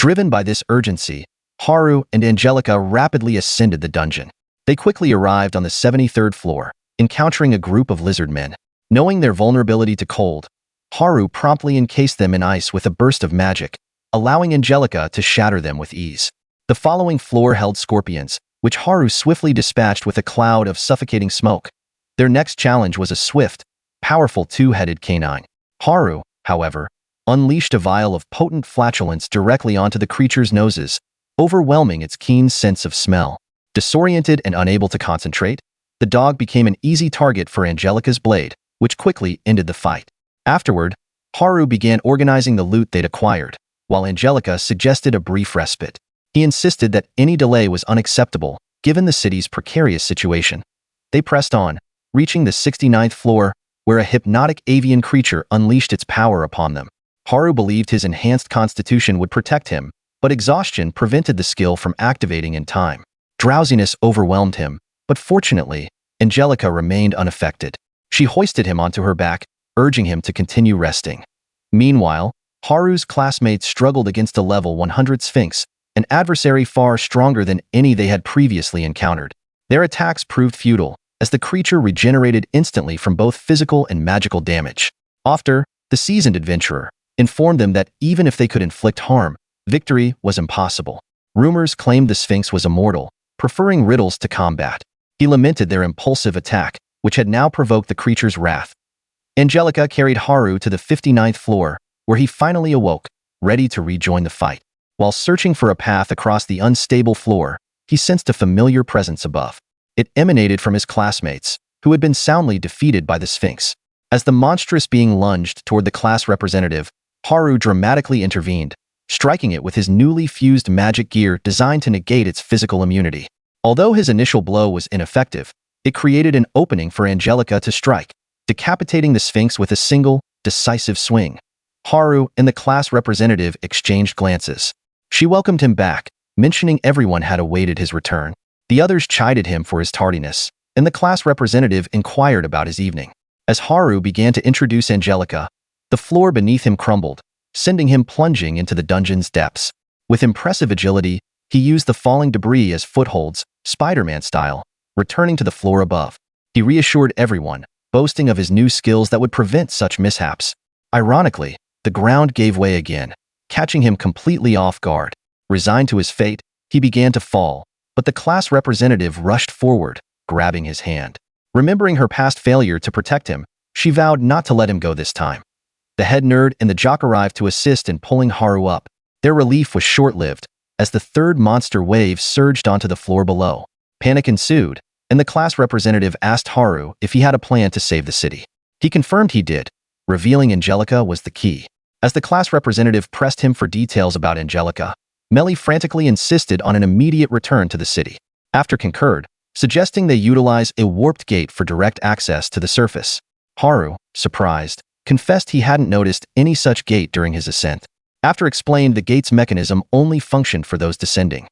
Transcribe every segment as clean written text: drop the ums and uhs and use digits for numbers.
Driven by this urgency, Haru and Angelica rapidly ascended the dungeon. They quickly arrived on the 73rd floor, encountering a group of lizard men. Knowing their vulnerability to cold, Haru promptly encased them in ice with a burst of magic, allowing Angelica to shatter them with ease. The following floor held scorpions, which Haru swiftly dispatched with a cloud of suffocating smoke. Their next challenge was a swift, powerful two-headed canine. Haru, however, unleashed a vial of potent flatulence directly onto the creature's noses, overwhelming its keen sense of smell. Disoriented and unable to concentrate, the dog became an easy target for Angelica's blade, which quickly ended the fight. Afterward, Haru began organizing the loot they'd acquired, while Angelica suggested a brief respite. He insisted that any delay was unacceptable, given the city's precarious situation. They pressed on, reaching the 69th floor, where a hypnotic avian creature unleashed its power upon them. Haru believed his enhanced constitution would protect him, but exhaustion prevented the skill from activating in time. Drowsiness overwhelmed him, but fortunately, Angelica remained unaffected. She hoisted him onto her back, urging him to continue resting. Meanwhile, Haru's classmates struggled against a level 100 Sphinx, an adversary far stronger than any they had previously encountered. Their attacks proved futile, as the creature regenerated instantly from both physical and magical damage. After, the seasoned adventurer informed them that even if they could inflict harm, victory was impossible. Rumors claimed the Sphinx was immortal, preferring riddles to combat. He lamented their impulsive attack, which had now provoked the creature's wrath. Angelica carried Haru to the 59th floor, where he finally awoke, ready to rejoin the fight. While searching for a path across the unstable floor, he sensed a familiar presence above. It emanated from his classmates, who had been soundly defeated by the Sphinx. As the monstrous being lunged toward the class representative, Haru dramatically intervened, striking it with his newly fused magic gear designed to negate its physical immunity. Although his initial blow was ineffective, it created an opening for Angelica to strike, decapitating the Sphinx with a single, decisive swing. Haru and the class representative exchanged glances. She welcomed him back, mentioning everyone had awaited his return. The others chided him for his tardiness, and the class representative inquired about his evening. As Haru began to introduce Angelica, the floor beneath him crumbled, sending him plunging into the dungeon's depths. With impressive agility, he used the falling debris as footholds, Spider-Man style, returning to the floor above. He reassured everyone, boasting of his new skills that would prevent such mishaps. Ironically, the ground gave way again, catching him completely off guard. Resigned to his fate, he began to fall, but the class representative rushed forward, grabbing his hand. Remembering her past failure to protect him, she vowed not to let him go this time. The head nerd and the jock arrived to assist in pulling Haru up. Their relief was short-lived, as the third monster wave surged onto the floor below. Panic ensued, and the class representative asked Haru if he had a plan to save the city. He confirmed he did, revealing Angelica was the key. As the class representative pressed him for details about Angelica, Melly frantically insisted on an immediate return to the city. After concurred, suggesting they utilize a warped gate for direct access to the surface. Haru, surprised, confessed he hadn't noticed any such gate during his ascent. After explained the gate's mechanism only functioned for those descending.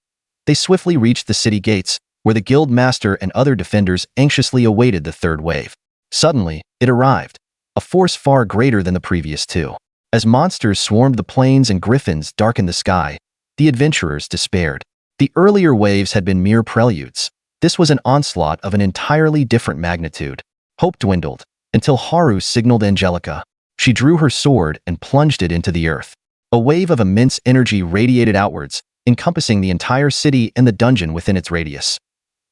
They swiftly reached the city gates, where the guild master and other defenders anxiously awaited the third wave. Suddenly, it arrived, a force far greater than the previous two. As monsters swarmed the plains and griffins darkened the sky, the adventurers despaired. The earlier waves had been mere preludes. This was an onslaught of an entirely different magnitude. Hope dwindled, until Haru signaled Angelica. She drew her sword and plunged it into the earth. A wave of immense energy radiated outwards, encompassing the entire city and the dungeon within its radius.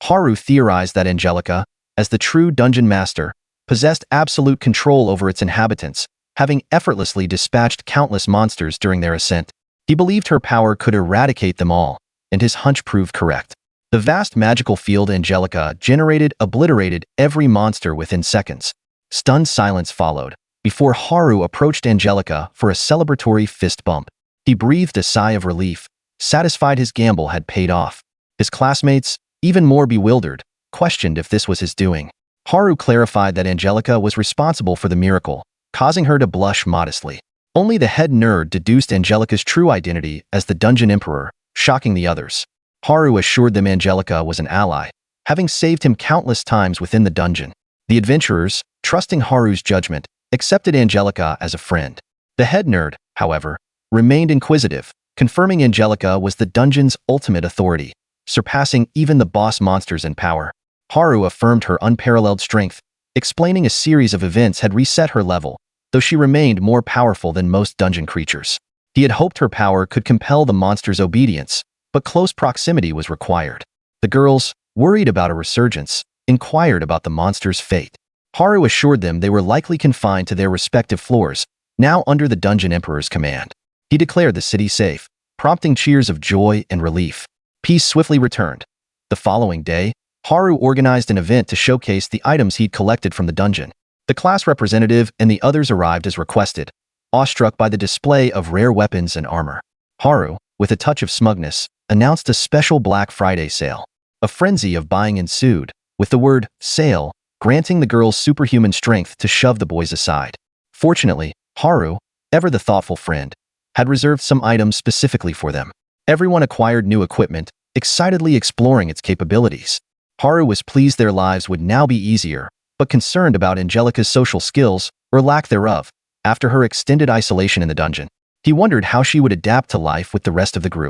Haru theorized that Angelica, as the true dungeon master, possessed absolute control over its inhabitants, having effortlessly dispatched countless monsters during their ascent. He believed her power could eradicate them all, and his hunch proved correct. The vast magical field Angelica generated obliterated every monster within seconds. Stunned silence followed, before Haru approached Angelica for a celebratory fist bump. He breathed a sigh of relief, satisfied his gamble had paid off. His classmates, even more bewildered, questioned if this was his doing. Haru clarified that Angelica was responsible for the miracle, causing her to blush modestly. Only the head nerd deduced Angelica's true identity as the Dungeon Emperor, shocking the others. Haru assured them Angelica was an ally, having saved him countless times within the dungeon. The adventurers, trusting Haru's judgment, accepted Angelica as a friend. The head nerd, however, remained inquisitive, confirming Angelica was the dungeon's ultimate authority, surpassing even the boss monsters in power. Haru affirmed her unparalleled strength, explaining a series of events had reset her level, though she remained more powerful than most dungeon creatures. He had hoped her power could compel the monster's obedience, but close proximity was required. The girls, worried about a resurgence, inquired about the monster's fate. Haru assured them they were likely confined to their respective floors, now under the Dungeon Emperor's command. He declared the city safe, prompting cheers of joy and relief. Peace swiftly returned. The following day, Haru organized an event to showcase the items he'd collected from the dungeon. The class representative and the others arrived as requested, awestruck by the display of rare weapons and armor. Haru, with a touch of smugness, announced a special Black Friday sale. A frenzy of buying ensued, with the word sale granting the girls superhuman strength to shove the boys aside. Fortunately, Haru, ever the thoughtful friend, had reserved some items specifically for them. Everyone acquired new equipment, excitedly exploring its capabilities. Haru was pleased their lives would now be easier, but concerned about Angelica's social skills, or lack thereof, after her extended isolation in the dungeon. He wondered how she would adapt to life with the rest of the group.